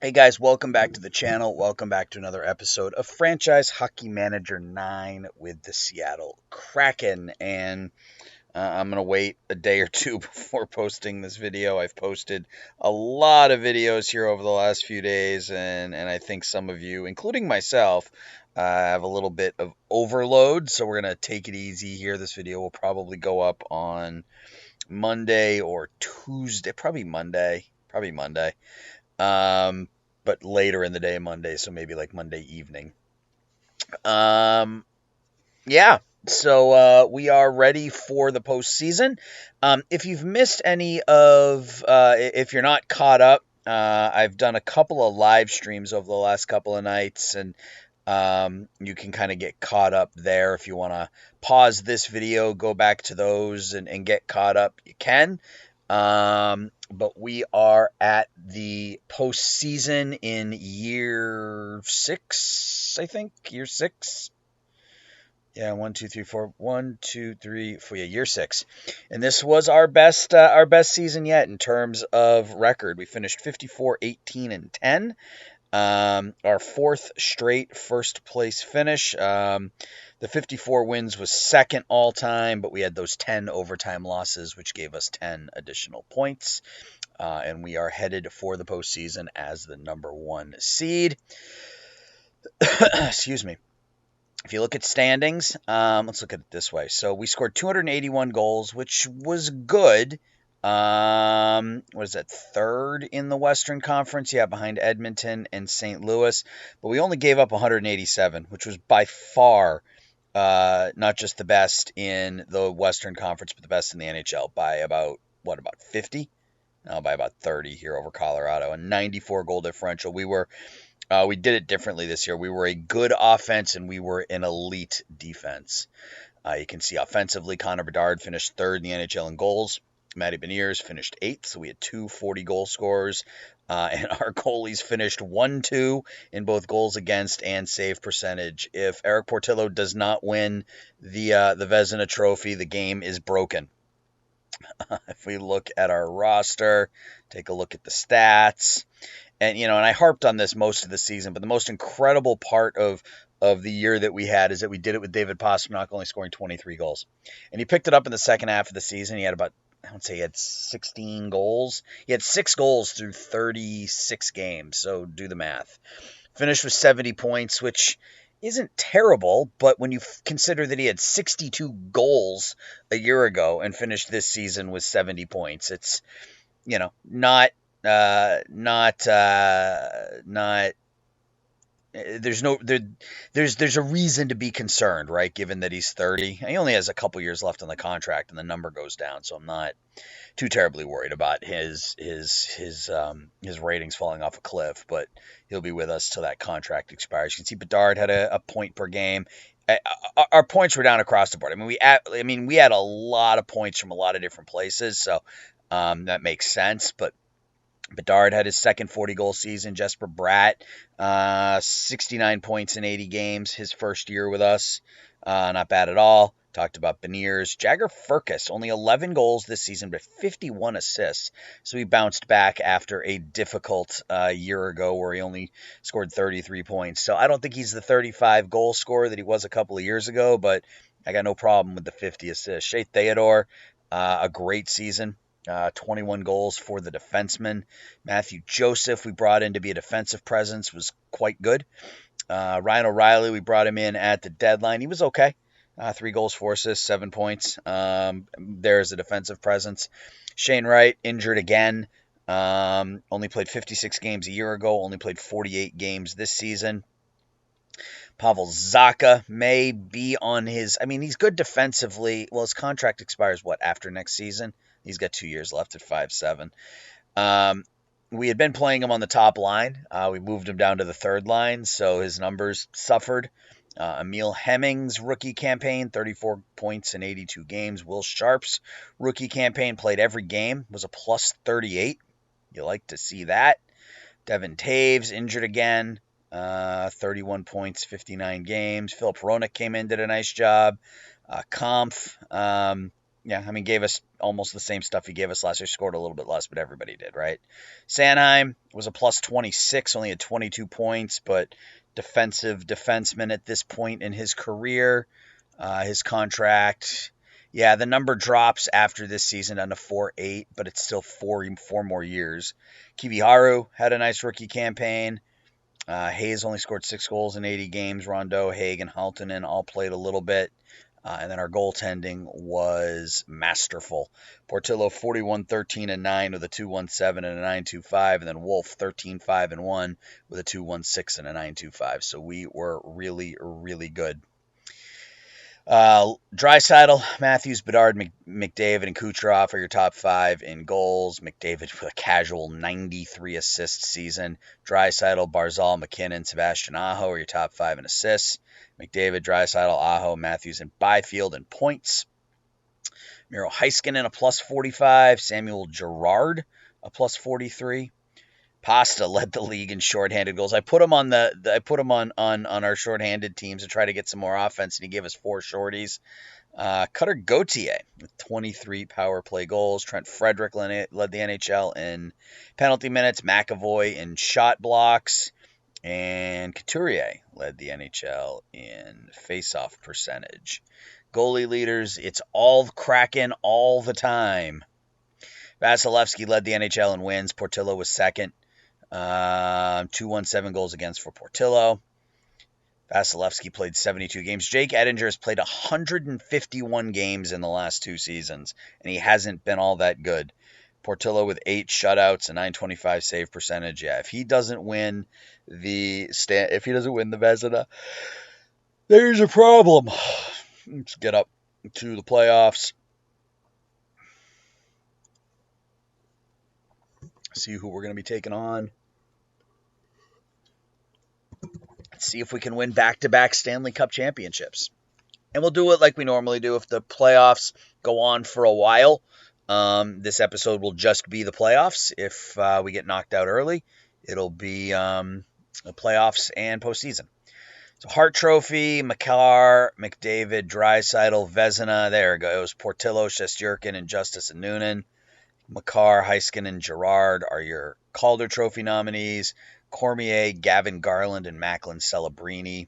Hey guys, welcome back to the channel. Welcome back to another episode of Franchise Hockey Manager 9 with the Seattle Kraken. And I'm going to wait a day or two before posting this video. I've posted a lot of videos here over the last few days, and I think some of you, including myself, have a little bit of overload. So we're going to take it easy here. This video will probably go up on Monday or Tuesday. Probably Monday. But later in the day, Monday, so maybe like Monday evening. Yeah, so we are ready for the postseason. If you've missed any of, if you're not caught up, I've done a couple of live streams over the last couple of nights, and you can kind of get caught up there. If you want to pause this video, go back to those and get caught up, you can. But we are at the postseason in year 6, I think. Year 6. Yeah, 1, 2, 3, 4. 1, 2, 3, 4. Yeah, year 6. And this was our best season yet in terms of record. We finished 54, 18, and 10. Our fourth straight first place finish. The 54 wins was second all time, but we had those 10 overtime losses, which gave us 10 additional points. And we are headed for the postseason as the number 1 seed. Excuse me. If you look at standings, let's look at it this way. So we scored 281 goals, which was good. What is that, third in the Western Conference? Yeah, behind Edmonton and St. Louis. But we only gave up 187, which was by far not just the best in the Western Conference, but the best in the NHL by about 50? No, by about 30 here over Colorado. A 94 goal differential. We did it differently this year. We were a good offense, and we were an elite defense. You can see offensively, Connor Bedard finished third in the NHL in goals. Matty Beniers finished 8th, so we had 2 40-goal scorers. And our goalies finished 1-2 in both goals against and save percentage. If Eric Portillo does not win the Vezina Trophy, the game is broken. If we look at our roster, take a look at the stats. And, and I harped on this most of the season, but the most incredible part of the year that we had is that we did it with David Pastrnak only scoring 23 goals. And he picked it up in the second half of the season. He had he had 16 goals. He had 6 goals through 36 games, so do the math. Finished with 70 points, which isn't terrible, but when you consider that he had 62 goals a year ago and finished this season with 70 points, it's, not there's a reason to be concerned, right? Given that he's 30, he only has a couple years left on the contract, and the number goes down. So I'm not too terribly worried about his ratings falling off a cliff. But he'll be with us till that contract expires. You can see Bedard had a point per game. Our points were down across the board. We had a lot of points from a lot of different places, so that makes sense. But Bedard had his second 40-goal season. Jesper Bratt, 69 points in 80 games, his first year with us. Not bad at all. Talked about Beniers. Jagger Firkus, only 11 goals this season, but 51 assists. So he bounced back after a difficult year ago where he only scored 33 points. So I don't think he's the 35-goal scorer that he was a couple of years ago, but I got no problem with the 50 assists. Shea Theodore, a great season. 21 goals for the defenseman. Matthew Joseph, we brought in to be a defensive presence, was quite good. Ryan O'Reilly, we brought him in at the deadline. He was okay. 3 goals, 4 assists, 7 points. There's a defensive presence. Shane Wright, injured again. Only played 56 games a year ago. Only played 48 games this season. Pavel Zacha may be on his... he's good defensively. Well, his contract expires, after next season? He's got 2 years left at 5'7". We had been playing him on the top line. We moved him down to the third line, so his numbers suffered. Emil Hemming's rookie campaign, 34 points in 82 games. Will Sharp's rookie campaign, played every game, was a plus 38. You like to see that. Devin Taves, injured again. 31 points, 59 games. Philip Roenick came in, did a nice job. Kampf, Yeah, I mean, gave us almost the same stuff he gave us last year. Scored a little bit less, but everybody did, right? Sanheim was a plus 26, only had 22 points, but defensive defenseman at this point in his career. His contract, yeah, the number drops after this season down to 4.8, but it's still four more years. Kiviharu had a nice rookie campaign. Hayes only scored 6 goals in 80 games. Rondeau, Haig, and Haltonen all played a little bit. And then our goaltending was masterful. Portillo 41-13-9 with a 2.17 and a 9.25, and then Wolf 13-5-1 with a 2.16 and a 9.25. So we were really, really good. Draisaitl, Matthews, Bedard, McDavid, and Kucherov are your top 5 in goals. McDavid with a casual 93 assist season. Draisaitl, Barzal, McKinnon, Sebastian Aho are your top 5 in assists. McDavid, Draisaitl, Aho, Matthews, and Byfield in points. Miro Heiskanen a plus 45. Samuel Girard a plus 43. Pasta led the league in shorthanded goals. I put him on our shorthanded teams to try to get some more offense, and he gave us 4 shorties. Cutter Gauthier with 23 power play goals. Trent Frederick led the NHL in penalty minutes. McAvoy in shot blocks. And Couturier led the NHL in face-off percentage. Goalie leaders, it's all Kraken all the time. Vasilevsky led the NHL in wins. Portillo was second. 217 goals against for Portillo. Vasilevsky played 72 games. Jake Edinger has played 151 games in the last 2 seasons, and he hasn't been all that good. Portillo with 8 shutouts, a 925 save percentage. Yeah, if he doesn't win the Vezina, there's a problem. Let's get up to the playoffs. See who we're going to be taking on. Let's see if we can win back-to-back Stanley Cup championships. And we'll do it like we normally do. If the playoffs go on for a while, this episode will just be the playoffs. If we get knocked out early, it'll be the playoffs and postseason. So Hart Trophy, Makar, McDavid, Draisaitl, Vezina. There it goes. Portillo, Shesterkin, and Justice and Noonan. Makar, Heiskanen, and Girard are your Calder Trophy nominees. Cormier, Gavin Garland, and Macklin Celebrini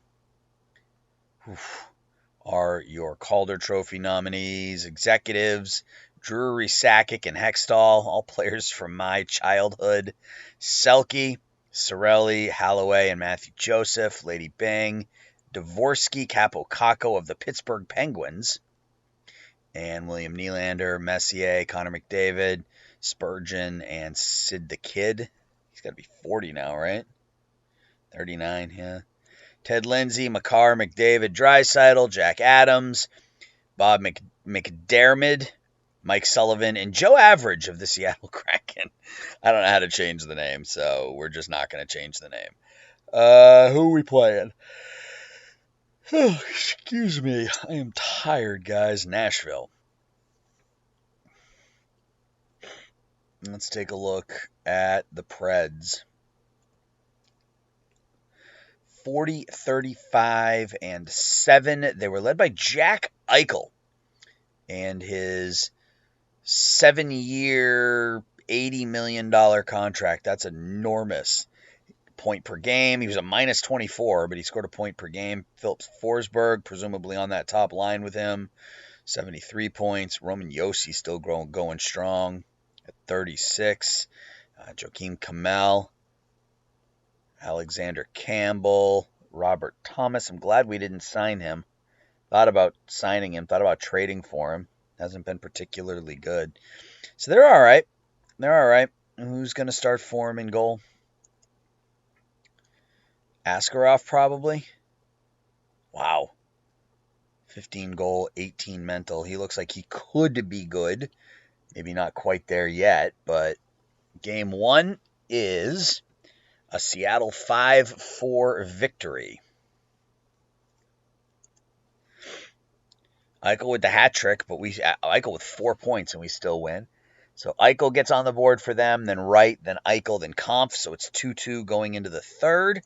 are your Calder Trophy nominees. Executives, Drury, Sakic, and Hextall, all players from my childhood. Selke, Sorelli, Holloway, and Matthew Joseph. Lady Bing, Dvorsky, Capo Caco of the Pittsburgh Penguins. And William Nylander, Messier, Connor McDavid, Spurgeon, and Sid the Kid. He's got to be 40 now, right? 39, yeah. Ted Lindsay, Makar, McDavid, Draisaitl, Jack Adams, Bob McDermott, Mike Sullivan, and Joe Average of the Seattle Kraken. I don't know how to change the name, so we're just not going to change the name. Who are we playing? Oh, excuse me. I am tired, guys. Nashville. Let's take a look at the Preds. 40, 35, and 7. They were led by Jack Eichel and his 7-year, $80 million contract. That's enormous. Point per game. He was a minus 24, but he scored a point per game. Philip Forsberg, presumably on that top line with him, 73 points. Roman Josi still going strong at 36. Joakim Kamel, Alexander Campbell, Robert Thomas. I'm glad we didn't sign him. Thought about signing him, thought about trading for him. Hasn't been particularly good. So they're all right. They're all right. And who's going to start for him in goal? Askarov, probably. Wow. 15 goal, 18 mental. He looks like he could be good. Maybe not quite there yet, but game 1 is a Seattle 5-4 victory. Eichel with the hat trick, but Eichel with 4 points and we still win. So Eichel gets on the board for them, then Wright, then Eichel, then Kampf. So it's 2-2 going into the third.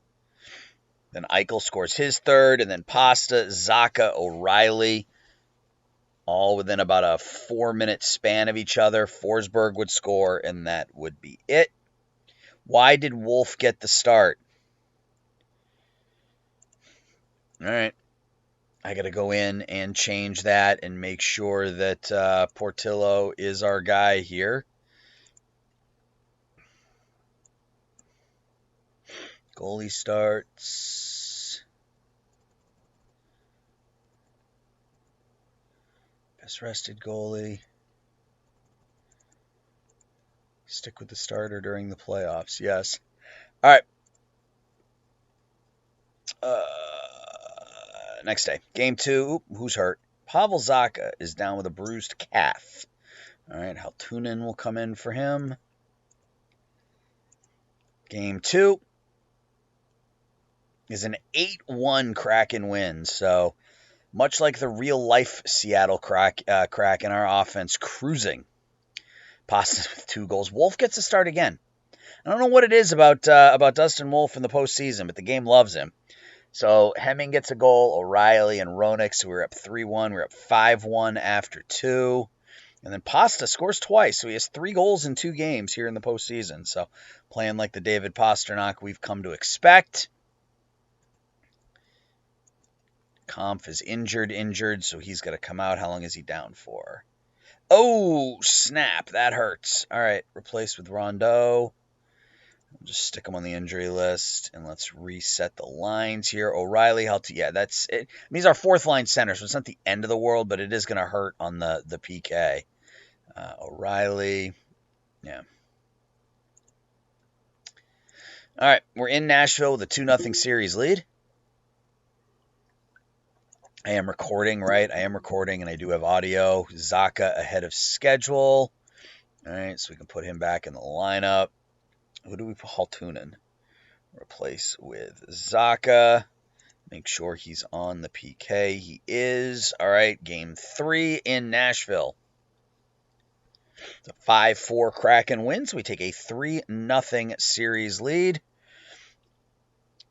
Then Eichel scores his third, and then Pasta, Zacha, O'Reilly. all within about a 4-minute span of each other. Forsberg would score, and that would be it. Why did Wolf get the start? All right. I got to go in and change that and make sure that Portillo is our guy here. Goalie starts. Best rested goalie. Stick with the starter during the playoffs. Yes. All right. Next day. Game 2. Who's hurt? Pavel Zacha is down with a bruised calf. All right. Haltunen will come in for him. Game 2 is an 8-1 Kraken win. So, much like the real-life Seattle Kraken, our offense cruising. Pastas with 2 goals. Wolf gets to start again. I don't know what it is about Dustin Wolf in the postseason, but the game loves him. So Hemming gets a goal, O'Reilly and Ronix, who were up 3-1. We're up 5-1 after 2. And then Pasta scores twice, so he has 3 goals in 2 games here in the postseason. So playing like the David Pastrnak we've come to expect. Kampf is injured, so he's got to come out. How long is he down for? Oh, snap. That hurts. All right, replaced with Rondeau. We'll just stick him on the injury list, and let's reset the lines here. O'Reilly, yeah, that's it. I mean, he's our 4th-line center, so it's not the end of the world, but it is going to hurt on the PK. O'Reilly, yeah. All right, we're in Nashville with a 2-0 series lead. I am recording, right? I am recording, and I do have audio. Zacha ahead of schedule. All right, so we can put him back in the lineup. Who do we put? Haltunen. Replace with Zacha. Make sure he's on the PK. He is. All right, game 3 in Nashville. It's a 5-4 Kraken win, so we take a 3-0 series lead.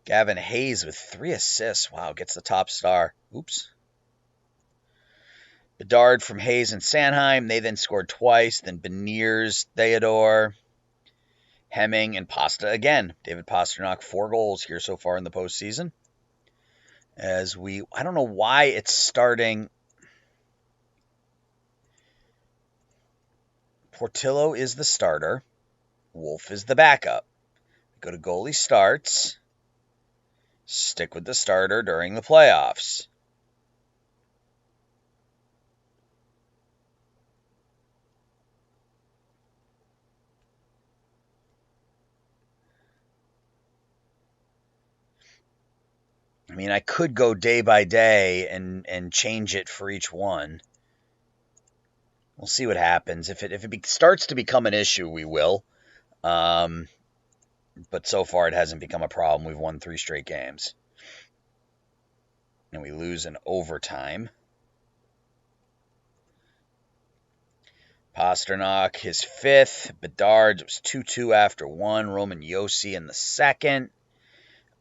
Gavin Hayes with 3 assists. Wow, gets the top star. Oops. Bedard from Hayes and Sanheim. They then scored twice. Then Beniers, Theodore, Hemming, and Pasta again. David Pastrnak, 4 goals here so far in the postseason. I don't know why it's starting. Portillo is the starter. Wolf is the backup. Go to goalie starts. Stick with the starter during the playoffs. I mean, I could go day by day and change it for each one. We'll see what happens. If it starts to become an issue, we will. But so far, it hasn't become a problem. We've won 3 straight games. And we lose in overtime. Pastrnak, his 5th. Bedard, it was 2-2 after 1. Roman Josi in the 2nd.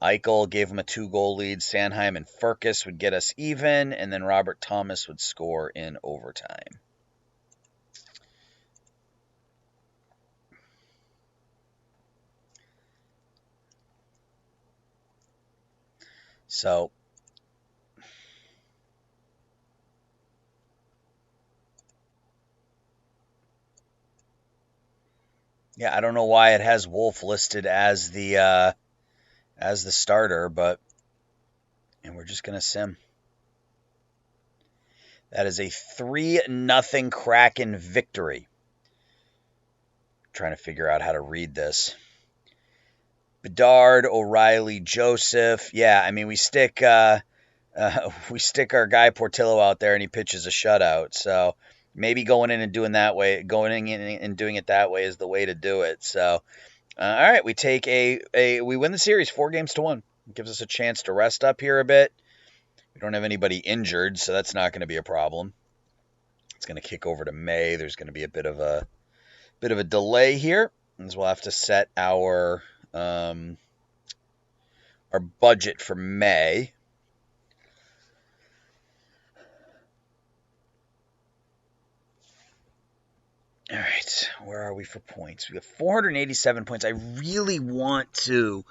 Eichel gave him a 2-goal lead. Sanheim and Furcus would get us even. And then Robert Thomas would score in overtime. So, yeah, I don't know why it has Wolf listed as the starter, and we're just gonna sim. That is a 3-0 Kraken victory. Trying to figure out how to read this. Bedard, O'Reilly, Joseph. Yeah, I mean we stick our guy Portillo out there and he pitches a shutout. So maybe going in and doing that way, going in and doing it that way is the way to do it. So all right, we take we win the series 4-1. It gives us a chance to rest up here a bit. We don't have anybody injured, so that's not going to be a problem. It's going to kick over to May. There's going to be a bit of a delay here, as we'll have to set our budget for May. All right, where are we for points? We have 487 points. I really want to.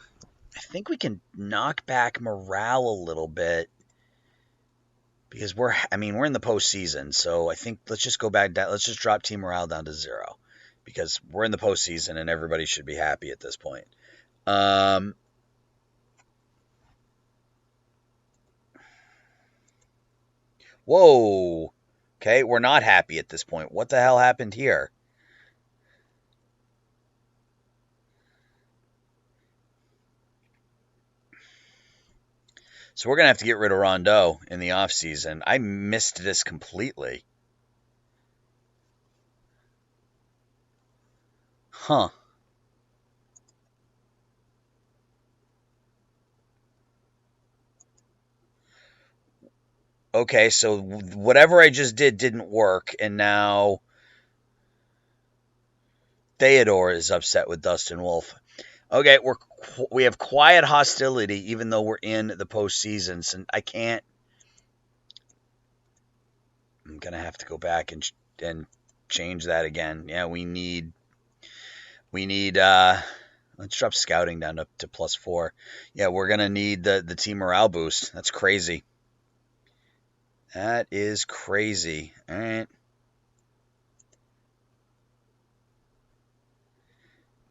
I think we can knock back morale a little bit because we're in the postseason. So I think let's just go back down. Let's just drop team morale down to 0 because we're in the postseason and everybody should be happy at this point. Whoa. Okay, we're not happy at this point. What the hell happened here? So we're going to have to get rid of Rondeau in the offseason. I missed this completely. Huh. Okay, so whatever I just did didn't work, and now Theodore is upset with Dustin Wolf. Okay, we have quiet hostility, even though we're in the postseason. So I can't. I'm gonna have to go back and change that again. Yeah, we need. Let's drop scouting down to +4. Yeah, we're gonna need the team morale boost. That's crazy. That is crazy. All right.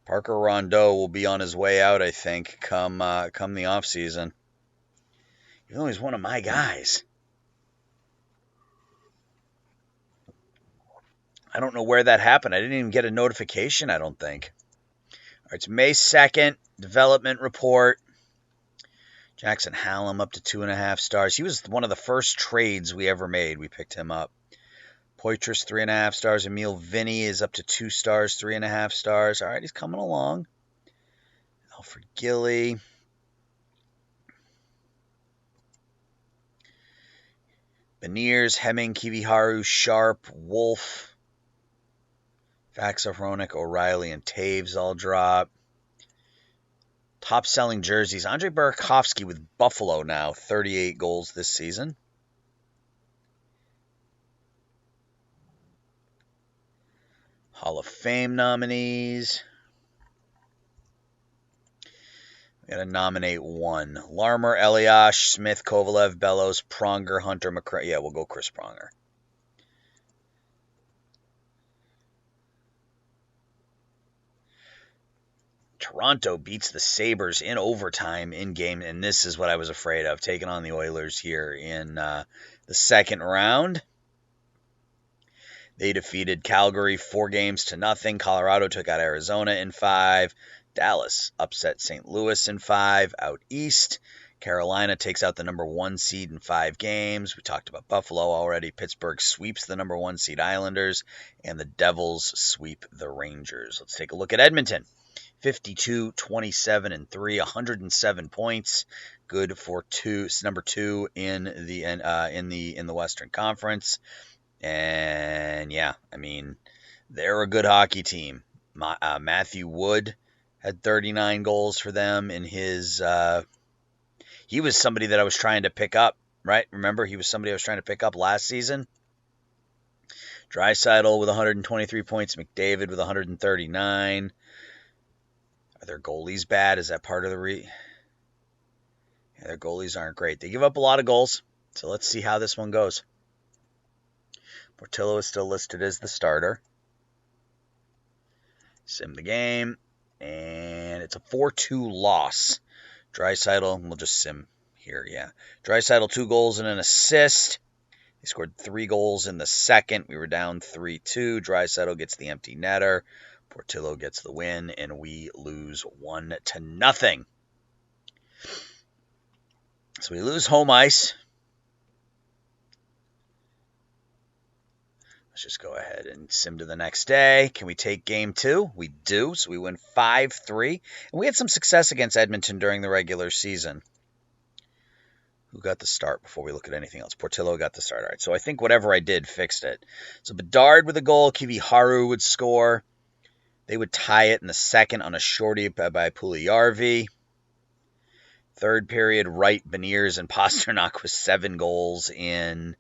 Parker Rondeau will be on his way out, I think, come the off season. Even though he's one of my guys. I don't know where that happened. I didn't even get a notification, I don't think. All right, it's May 2nd, development report. Jackson Hallam up to 2.5 stars. He was one of the first trades we ever made. We picked him up. Poitras, 3.5 stars. Emil Vinny is up to 2 stars, 3.5 stars. All right, he's coming along. Alfred Gilly. Beniers, Hemming, Kiviharu, Sharp, Wolf, Faxaronic, O'Reilly, and Taves all drop. Top selling jerseys. Andre Burakovsky with Buffalo now, 38 goals this season. Hall of Fame nominees. We got to nominate one. Larmer, Eliash, Smith, Kovalev, Bellows, Pronger, Hunter, McCray. Yeah, we'll go Chris Pronger. Toronto beats the Sabres in overtime in game, and this is what I was afraid of, taking on the Oilers here in the second round. They defeated Calgary 4-0. Colorado took out Arizona in 5. Dallas upset St. Louis in 5. Out east, Carolina takes out the number 1 seed in 5 games. We talked about Buffalo already. Pittsburgh sweeps the number 1 seed Islanders, and the Devils sweep the Rangers. Let's take a look at Edmonton. 52, 27, and 3, 107 points. Good for number 2 in the Western Conference. And yeah, they're a good hockey team. Matthew Wood had 39 goals for them in his. He was somebody that I was trying to pick up, right? Remember, he was somebody I was trying to pick up last season. Draisaitl with 123 points. McDavid with 139. Are their goalies bad? Is that part of the Yeah, their goalies aren't great. They give up a lot of goals. So let's see how this one goes. Portillo is still listed as the starter. Sim the game. And it's a 4-2 loss. Draisaitl, we'll just sim here, yeah. Draisaitl, 2 goals and an assist. He scored 3 goals in the second. We were down 3-2. Draisaitl gets the empty netter. Portillo gets the win, and we lose 1-0. So we lose home ice. Let's just go ahead and sim to the next day. Can we take game 2? We do. So we win 5-3. And we had some success against Edmonton during the regular season. Who got the start before we look at anything else? Portillo got the start. All right, so I think whatever I did fixed it. So Bedard with a goal. Kiviharu would score. They would tie it in the second on a shorty by Puljujarvi. Third period, Wright, Beniers, and Pasternak with 7 goals in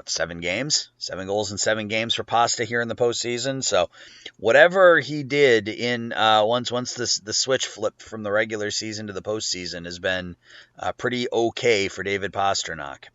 7 games? 7 goals in 7 games for Pasta here in the postseason. So whatever he did in once the switch flipped from the regular season to the postseason has been pretty okay for David Pastrnak.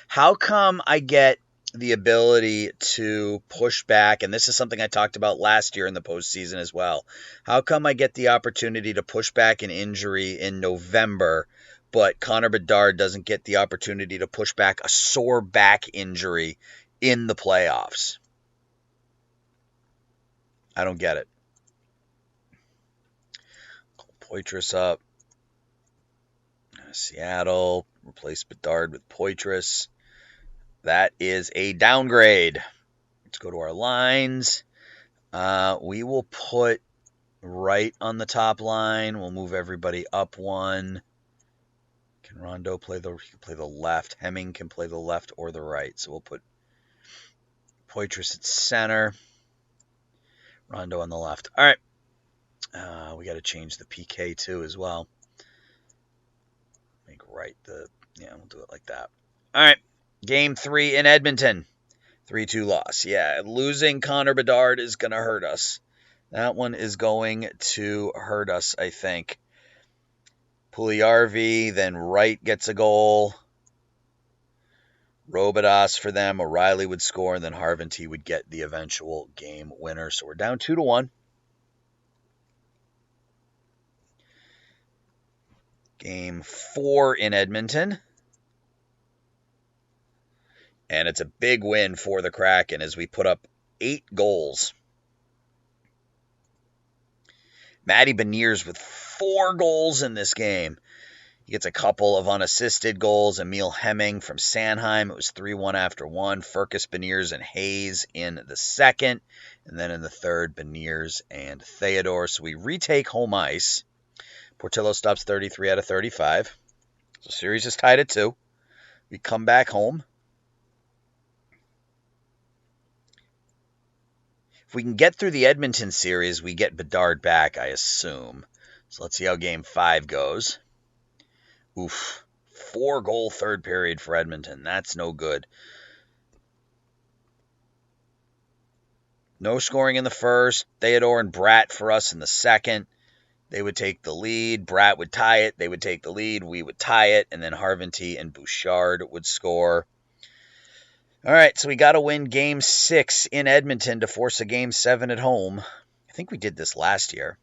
How come I get the ability to push back, and this is something I talked about last year in the postseason as well. How come I get the opportunity to push back an injury in November, but Connor Bedard doesn't get the opportunity to push back a sore back injury in the playoffs? I don't get it. Poitras up. Seattle, replace Bedard with Poitras. That is a downgrade. Let's go to our lines. We will put Wright on the top line. We'll move everybody up one. Can Rondo play the left? Hemming can play the left or the right. So we'll put Poitras at center. Rondo on the left. All right. We got to change the PK too as well. Make Wright we'll do it like that. All right. Game 3 in Edmonton. 3-2 loss. Yeah, losing Connor Bedard is going to hurt us. That one is going to hurt us, I think. Puljujarvi, then Wright gets a goal. Robidas for them. O'Reilly would score, and then Harvey would get the eventual game winner. So we're down 2-1. Game 4 in Edmonton. And it's a big win for the Kraken as we put up 8 goals. Matty Beniers with 4 goals in this game. He gets a couple of unassisted goals. Emil Hemming from Sanheim. It was 3-1 after 1. Furcus, Beniers, and Hayes in the second. And then in the third, Beniers and Theodore. So we retake home ice. Portillo stops 33 out of 35. So series is tied at 2. We come back home. If we can get through the Edmonton series, we get Bedard back, I assume. So let's see how Game 5 goes. Oof. 4-goal third period for Edmonton. That's no good. No scoring in the first. Theodore and Bratt for us in the second. They would take the lead. Bratt would tie it. They would take the lead. We would tie it. And then Harvey and Bouchard would score. All right, so we got to win Game 6 in Edmonton to force a Game 7 at home. I think we did this last year.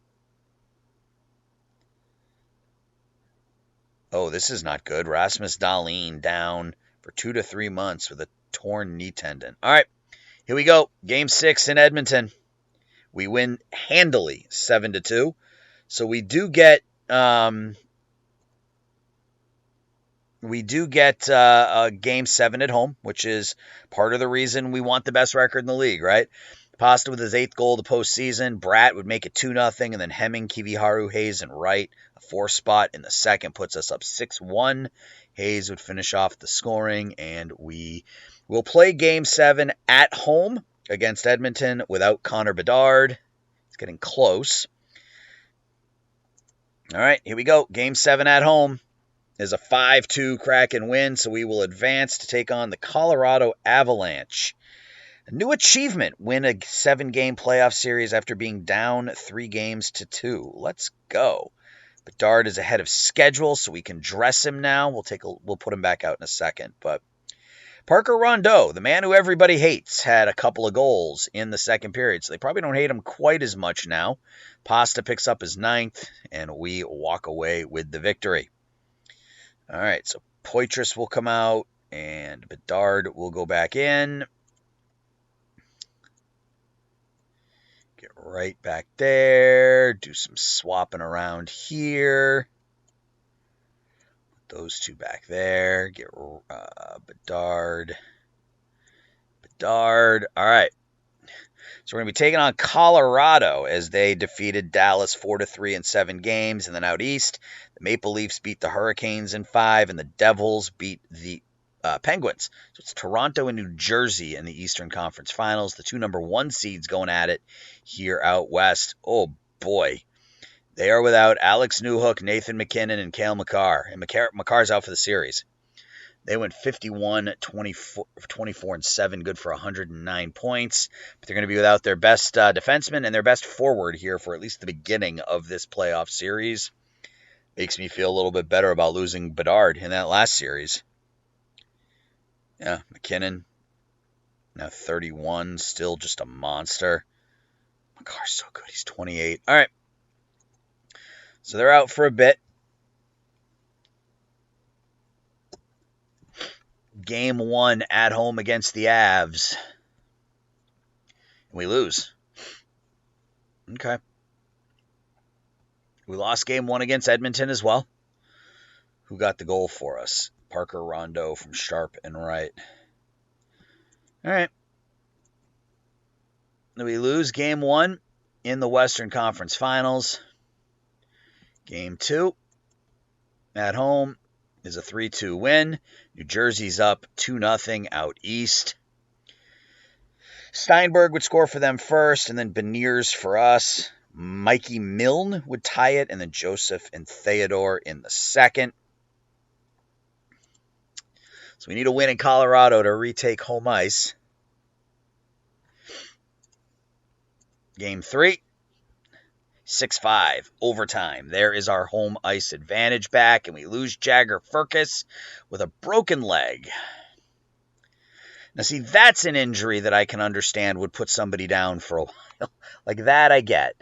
Oh, this is not good. Rasmus Dahlin down for 2 to 3 months with a torn knee tendon. All right, here we go. Game 6 in Edmonton. We win handily 7-2. So we do get a Game 7 at home, which is part of the reason we want the best record in the league, right? Pasta with his 8th goal of the postseason. Bratt would make it 2-0, and then Hemming, Kiviharu, Hayes, and Wright. A 4th spot in the second puts us up 6-1. Hayes would finish off the scoring, and we will play Game 7 at home against Edmonton without Connor Bedard. It's getting close. All right, here we go. Game 7 at home is a 5-2 Kraken win, so we will advance to take on the Colorado Avalanche. A new achievement, win a 7-game playoff series after being down 3-2. Let's go. Bedard is ahead of schedule, so we can dress him now. We'll put him back out in a second. But Parker Rondeau, the man who everybody hates, had a couple of goals in the second period, so they probably don't hate him quite as much now. Pasta picks up his 9th, and we walk away with the victory. All right, so Poitras will come out, and Bedard will go back in. Get right back there. Do some swapping around here. Put those two back there. Get Bedard. All right. So we're going to be taking on Colorado as they defeated Dallas 4-3 in 7 games. And then out east, the Maple Leafs beat the Hurricanes in 5, and the Devils beat the Penguins. So it's Toronto and New Jersey in the Eastern Conference Finals. The 2 number 1 seeds going at it here out west. Oh, boy. They are without Alex Newhook, Nathan McKinnon, and Cale Makar. And Makar's out for the series. They went 51, 24, and 7, good for 109 points. But they're going to be without their best defenseman and their best forward here for at least the beginning of this playoff series. Makes me feel a little bit better about losing Bedard in that last series. Yeah, McKinnon, now 31, still just a monster. Makar's so good. He's 28. All right. So they're out for a bit. Game 1 at home against the Avs. We lose. Okay. We lost game 1 against Edmonton as well. Who got the goal for us? Parker Rondeau from Sharp and right. All right. We lose game 1 in the Western Conference Finals. Game 2 at home is a 3-2 win. New Jersey's up 2-0 out east. Steinberg would score for them first, and then Beniers for us. Mikey Milne would tie it, and then Joseph and Theodore in the second. So we need a win in Colorado to retake home ice. Game 3. 6-5, overtime. There is our home ice advantage back, and we lose Jagger Firkus with a broken leg. Now, see, that's an injury that I can understand would put somebody down for a while. Like that, I get.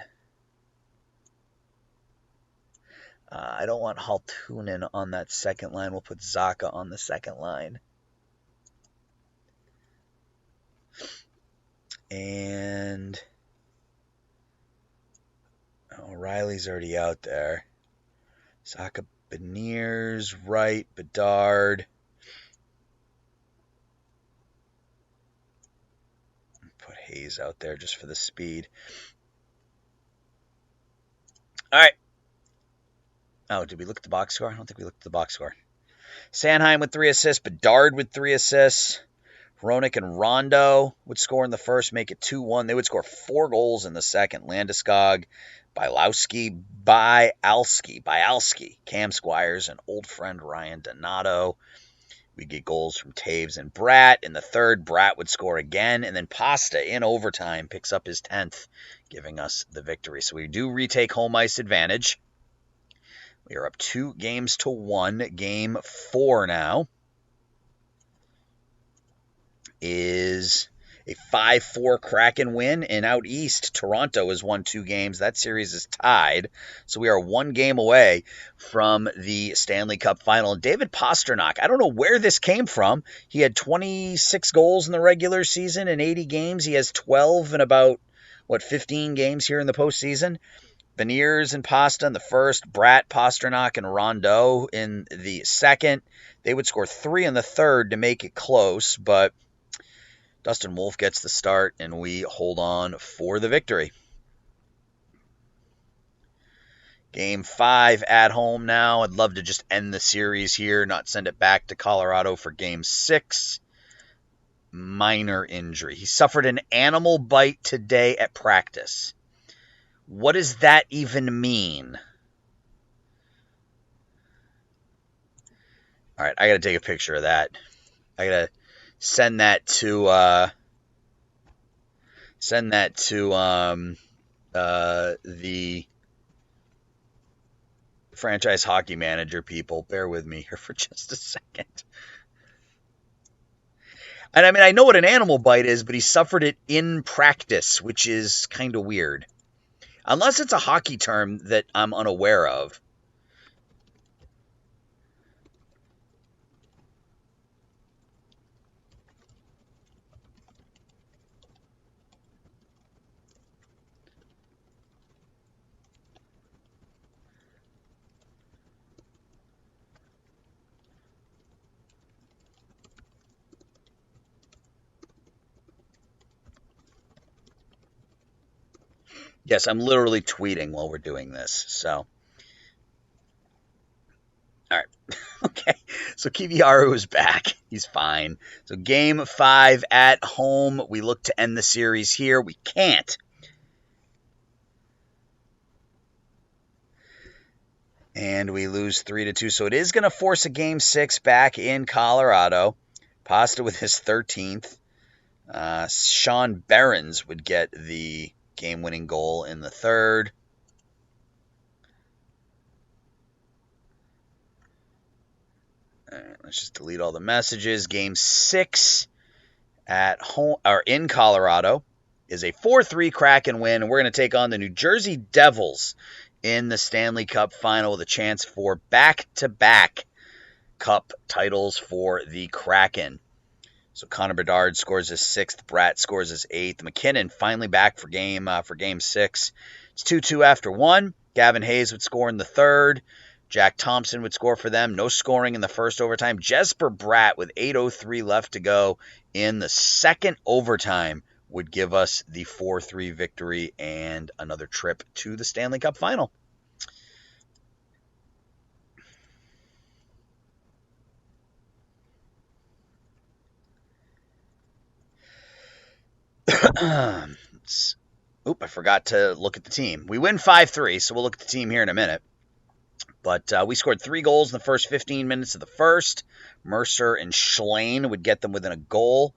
I don't want Haltunen on that second line. We'll put Zaka on the second line. And O'Reilly's already out there. Zaka, Beniers, right, Bedard. Put Hayes out there just for the speed. All right. Oh, did we look at the box score? I don't think we looked at the box score. Sanheim with 3 assists. Bedard with 3 assists. Hronik and Rondo would score in the first, make it 2-1. They would score 4 goals in the second. Landeskog, Bialski, Cam Squires, and old friend Ryan Donato. We get goals from Taves and Bratt. In the third, Bratt would score again, and then Pasta in overtime picks up his 10th, giving us the victory. So we do retake home ice advantage. We are up 2-1. Game 4 now is a 5-4 Kraken win, and out east, Toronto has won 2 games. That series is tied, so we are 1 game away from the Stanley Cup final. David Pastrnak, I don't know where this came from. He had 26 goals in the regular season in 80 games. He has 12 in about, 15 games here in the postseason. Beniers and Pasta in the first, Bratt, Pastrnak, and Rondeau in the second. They would score 3 in the third to make it close, but Dustin Wolf gets the start, and we hold on for the victory. Game 5 at home now. I'd love to just end the series here, not send it back to Colorado for Game 6. Minor injury. He suffered an animal bite today at practice. What does that even mean? All right, I got to take a picture of that. I got to send that to the franchise hockey manager people. Bear with me here for just a second. And I mean, I know what an animal bite is, but he suffered it in practice, which is kind of weird. Unless it's a hockey term that I'm unaware of. Yes, I'm literally tweeting while we're doing this, so. All right. Okay. So Kiviaru is back. He's fine. So Game 5 at home. We look to end the series here. We can't. And we lose 3-2. So it is going to force a Game 6 back in Colorado. Pasta with his 13th. Sean Behrens would get the game-winning goal in the third. All right, let's just delete all the messages. Game 6 at home or in Colorado is a 4-3 Kraken win, and we're going to take on the New Jersey Devils in the Stanley Cup final with a chance for back-to-back Cup titles for the Kraken. So Connor Bedard scores his 6th, Bratt scores his 8th. McKinnon finally back for game 6. It's 2-2 after 1. Gavin Hayes would score in the third. Jack Thompson would score for them. No scoring in the first overtime. Jesper Bratt with 8:03 left to go in the second overtime would give us the 4-3 victory and another trip to the Stanley Cup final. I forgot to look at the team. We win 5-3, so we'll look at the team here in a minute. But we scored 3 goals in the first 15 minutes of the first. Mercer and Schlein would get them within a goal.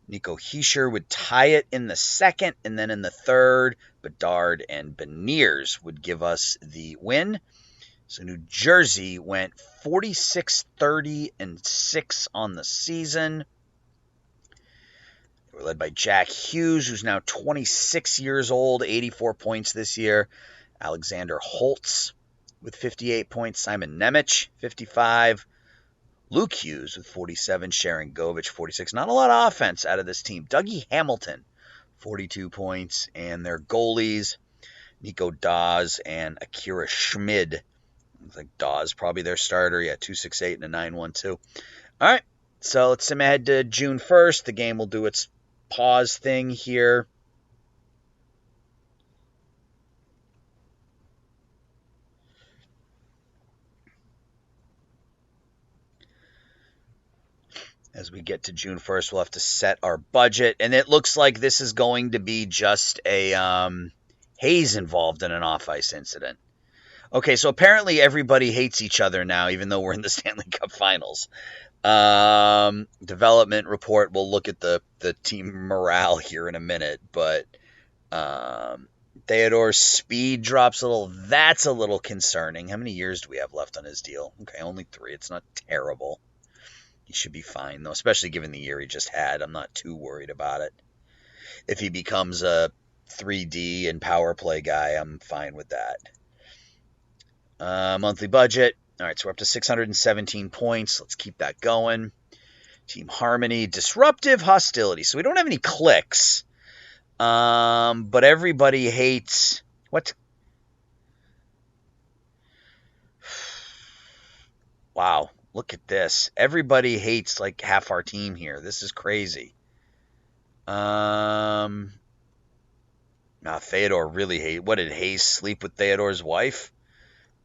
Nico Hischier would tie it in the second, and then in the third, Bedard and Beniers would give us the win. So New Jersey went 46-30-6 on the season. They were led by Jack Hughes, who's now 26 years old, 84 points this year. Alexander Holtz with 58 points. Simon Nemec, 55. Luke Hughes with 47. Sharon Govich, 46. Not a lot of offense out of this team. Dougie Hamilton, 42 points. And their goalies, Nico Dawes and Akira Schmid. Looks like Dawes probably their starter. Yeah, 2.68 and a 9.12. All right, so let's sim ahead to June 1st. The game will do its pause thing here. As we get to June 1st, we'll have to set our budget. And it looks like this is going to be just a Hayes involved in an off-ice incident. Okay, so apparently everybody hates each other now, even though we're in the Stanley Cup Finals. Development report, we'll look at the team morale here in a minute. But Theodore's speed drops a little. That's a little concerning. How many years do we have left on his deal? Okay, only 3. It's not terrible. He should be fine, though, especially given the year he just had. I'm not too worried about it. If he becomes a 3D and power play guy, I'm fine with that. Monthly budget. All right, so we're up to 617 points. Let's keep that going. Team harmony. Disruptive hostility. So we don't have any clicks. But everybody hates... What? Wow. Look at this. Everybody hates like half our team here. This is crazy. Now Theodore really hate. What did Hayes sleep with Theodore's wife?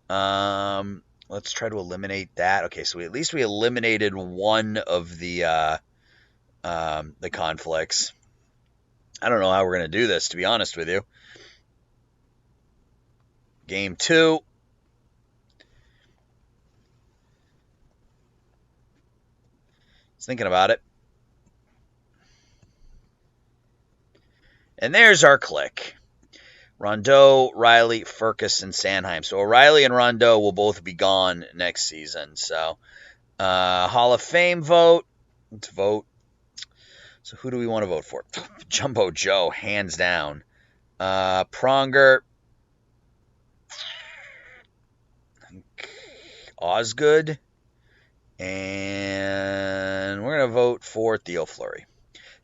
Let's try to eliminate that. Okay, so at least we eliminated one of the conflicts. I don't know how we're gonna do this, to be honest with you. Game 2. Thinking about it. And there's our click. Rondeau, Riley, Furcus, and Sanheim. So O'Reilly and Rondeau will both be gone next season. So Hall of Fame vote. Let's vote. So who do we want to vote for? Jumbo Joe, hands down. Pronger. Osgood. And we're going to vote for Theo Fleury.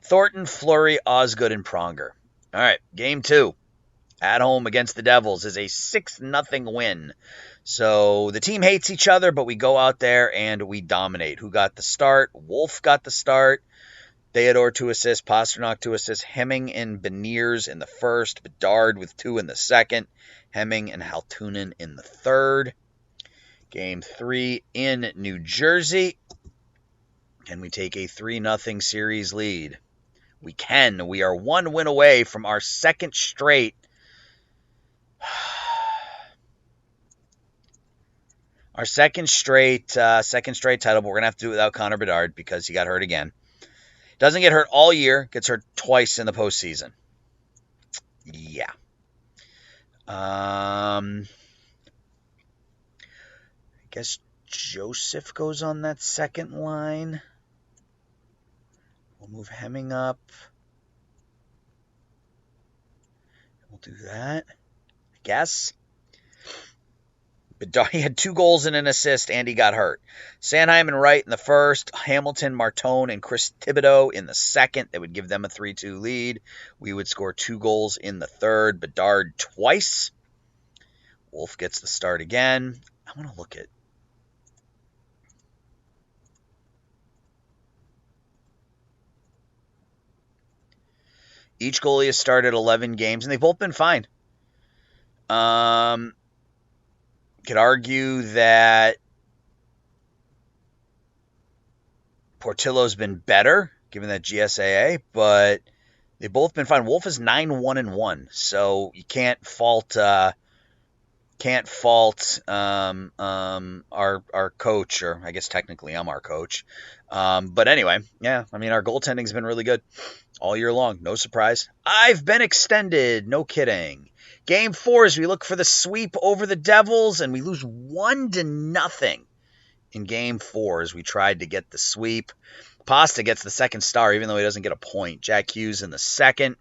Thornton, Fleury, Osgood, and Pronger. All right, game 2. At home against the Devils is a 6-0 win. So the team hates each other, but we go out there and we dominate. Who got the start? Wolf got the start. Theodore 2 assists, Pasternak 2 assists, Hemming and Beniers in the first, Bedard with 2 in the second, Hemming and Haltunen in the third. Game 3 in New Jersey. Can we take a 3-0 series lead? We can. We are 1 win away from our second straight Our second straight title, but we're gonna have to do it without Connor Bedard because he got hurt again. Doesn't get hurt all year, gets hurt twice in the postseason. Yeah. I guess Joseph goes on that second line. We'll move Hemming up. We'll do that, I guess. Bedard, he had 2 goals and an assist, and he got hurt. Sanheim and Wright in the first, Hamilton, Martone, and Chris Thibodeau in the second. That would give them a 3-2 lead. We would score 2 goals in the third. Bedard twice. Wolf gets the start again. I want to look at... Each goalie has started 11 games, and they've both been fine. Could argue that Portillo's been better, given that GSAA, but they've both been fine. Wolf is 9-1-1, so you can't fault our coach, or I guess technically I'm our coach. But anyway, yeah, I mean, our goaltending's been really good all year long. No surprise. I've been extended. No kidding. Game 4 is we look for the sweep over the Devils, and we lose 1-0 in Game 4 as we tried to get the sweep. Pasta gets the second star, even though he doesn't get a point. Jack Hughes in the second.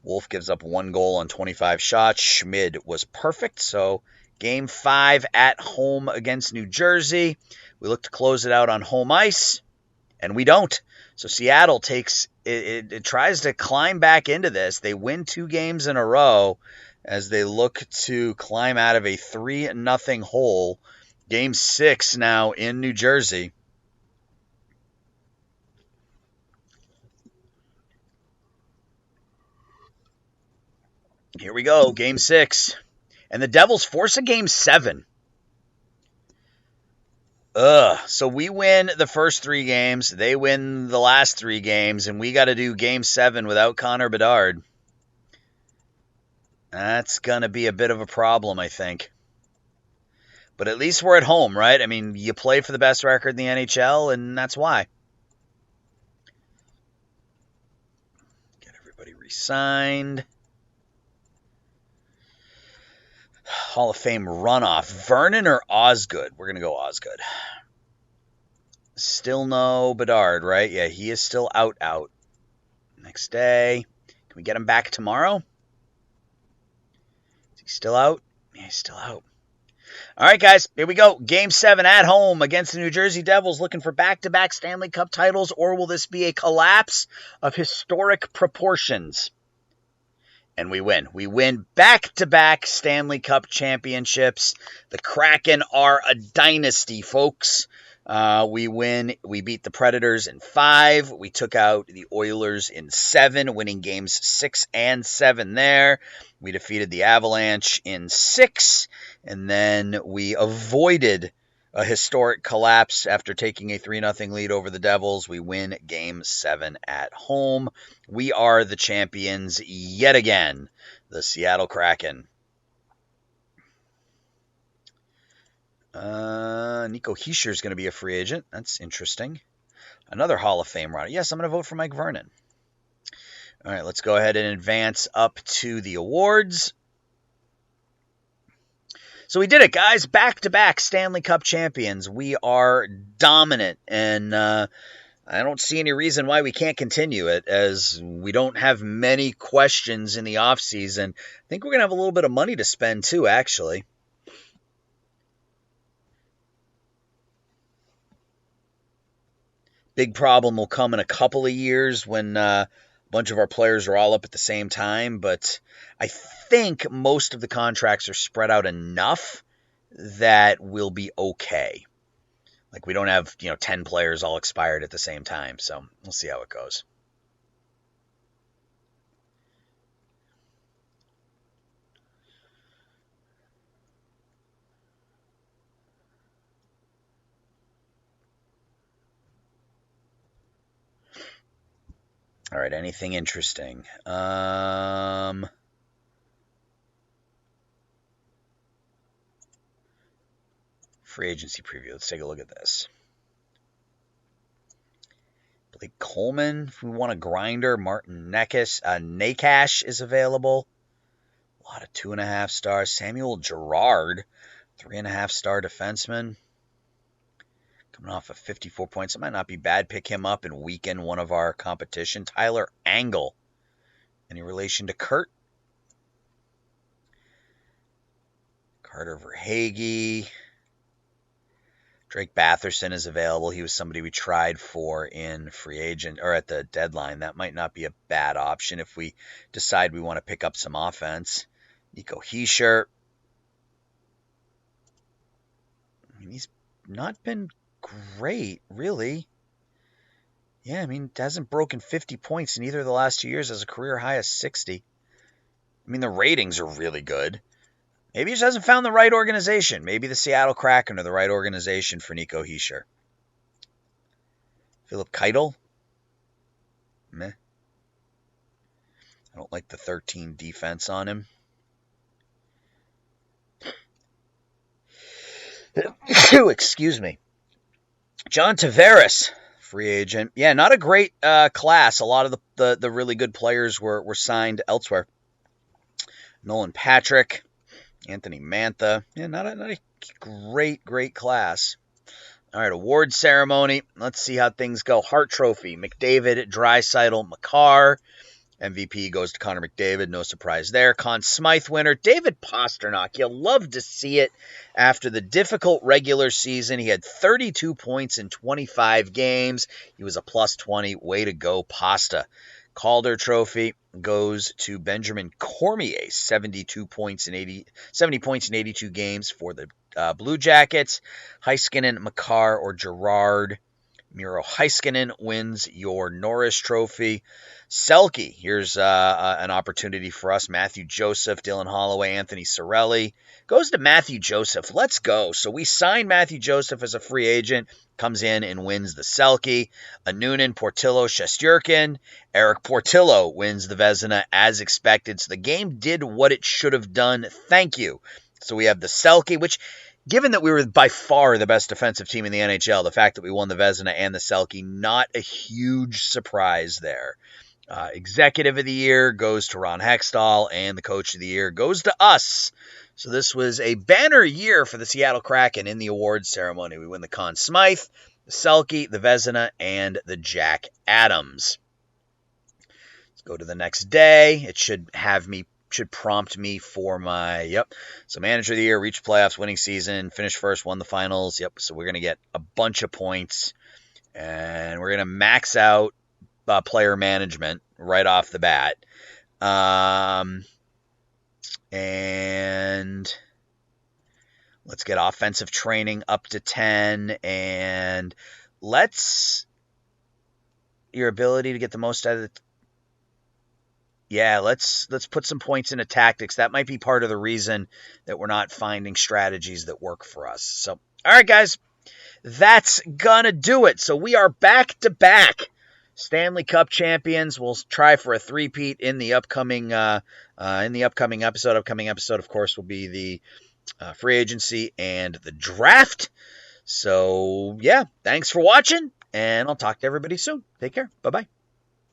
Wolf gives up 1 goal on 25 shots. Schmid was perfect. So Game 5 at home against New Jersey. We look to close it out on home ice, and we don't. So Seattle takes it tries to climb back into this. They win 2 games in a row as they look to climb out of a 3-0 hole. Game 6 now in New Jersey. Here we go, Game 6. And the Devils force a Game 7. So we win the first 3 games, they win the last 3 games, and we got to do Game 7 without Connor Bedard. That's going to be a bit of a problem, I think. But at least we're at home, right? I mean, you play for the best record in the NHL, and that's why. Get everybody re-signed. Hall of Fame runoff. Vernon or Osgood? We're going to go Osgood. Still no Bedard, right? Yeah, he is still out. Next day. Can we get him back tomorrow? Is he still out? Yeah, he's still out. All right, guys, here we go. Game 7 at home against the New Jersey Devils, looking for back-to-back Stanley Cup titles, or will this be a collapse of historic proportions? And we win. We win back-to-back Stanley Cup championships. The Kraken are a dynasty, folks. We win. We beat the Predators in 5. We took out the Oilers in 7, winning games 6 and 7 there. We defeated the Avalanche in 6, and then we avoided a historic collapse after taking a 3-0 lead over the Devils. We win Game 7 at home. We are the champions yet again, the Seattle Kraken. Nico Hischier is going to be a free agent. That's interesting. Another Hall of Fame runner. Yes, I'm going to vote for Mike Vernon. All right, let's go ahead and advance up to the awards. So we did it, guys. Back-to-back Stanley Cup champions. We are dominant, and I don't see any reason why we can't continue it, as we don't have many questions in the offseason. I think we're going to have a little bit of money to spend, too, actually. Big problem will come in a couple of years when a bunch of our players are all up at the same time, but I think most of the contracts are spread out enough that we'll be okay. Like, we don't have, 10 players all expired at the same time, so we'll see how it goes. All right, anything interesting? Free agency preview. Let's take a look at this. Blake Coleman, if we want a grinder. Martin Nakash is available. A lot of 2.5 stars. Samuel Girard, 3.5 star defenseman. Coming off of 54 points. It might not be bad. Pick him up and weaken one of our competition. Tyler Angle. Any relation to Kurt? Carter Verhaeghe. Drake Batherson is available. He was somebody we tried for in free agent or at the deadline. That might not be a bad option if we decide we want to pick up some offense. Nico Hischier. I mean, he's not been great, really. Yeah, I mean, hasn't broken 50 points in either of the last 2 years as a career high of 60. I mean, the ratings are really good. Maybe he just hasn't found the right organization. Maybe the Seattle Kraken are the right organization for Nico Hischier. Philip Keitel. Meh. I don't like the 13 defense on him. Excuse me. John Tavares, free agent. Yeah, not a great class. A lot of the really good players were signed elsewhere. Nolan Patrick. Anthony Mantha. Yeah, not a great class. All right, award ceremony. Let's see how things go. Hart Trophy. McDavid, Draisaitl, Makar. MVP goes to Connor McDavid. No surprise there. Conn Smythe winner, David Pastrnak. You'll love to see it after the difficult regular season. He had 32 points in 25 games. He was a plus 20. Way to go, Pasta. Calder Trophy goes to Benjamin Cormier, 70 points in 82 games for the Blue Jackets. Heiskanen, Makar, or Girard. Miro Heiskanen wins your Norris Trophy. Selke, here's an opportunity for us. Matthew Joseph, Dylan Holloway, Anthony Cirelli. Goes to Matthew Joseph. Let's go. So we signed Matthew Joseph as a free agent. Comes in and wins the Selke. Noonan, Portillo, Shesterkin. Eric Portillo wins the Vezina as expected. So the game did what it should have done. Thank you. So we have the Selke, which, given that we were by far the best defensive team in the NHL, the fact that we won the Vezina and the Selke, not a huge surprise there. Executive of the Year goes to Ron Hextall, and the Coach of the Year goes to us. So this was a banner year for the Seattle Kraken in the awards ceremony. We win the Conn Smythe, the Selke, the Vezina, and the Jack Adams. Let's go to the next day. It should prompt me for my, So Manager of the Year, reached playoffs, winning season, finished first, won the finals. So we're going to get a bunch of points, and we're going to max out player management right off the bat. And let's get offensive training up to 10, and your ability to get the most out of it. Yeah, let's put some points into tactics. That might be part of the reason that we're not finding strategies that work for us. So, all right, guys, that's gonna do it. So we are back-to-back Stanley Cup champions. We'll try for a three-peat in the upcoming episode. Upcoming episode, of course, will be the free agency and the draft. So, yeah, thanks for watching, and I'll talk to everybody soon. Take care. Bye-bye.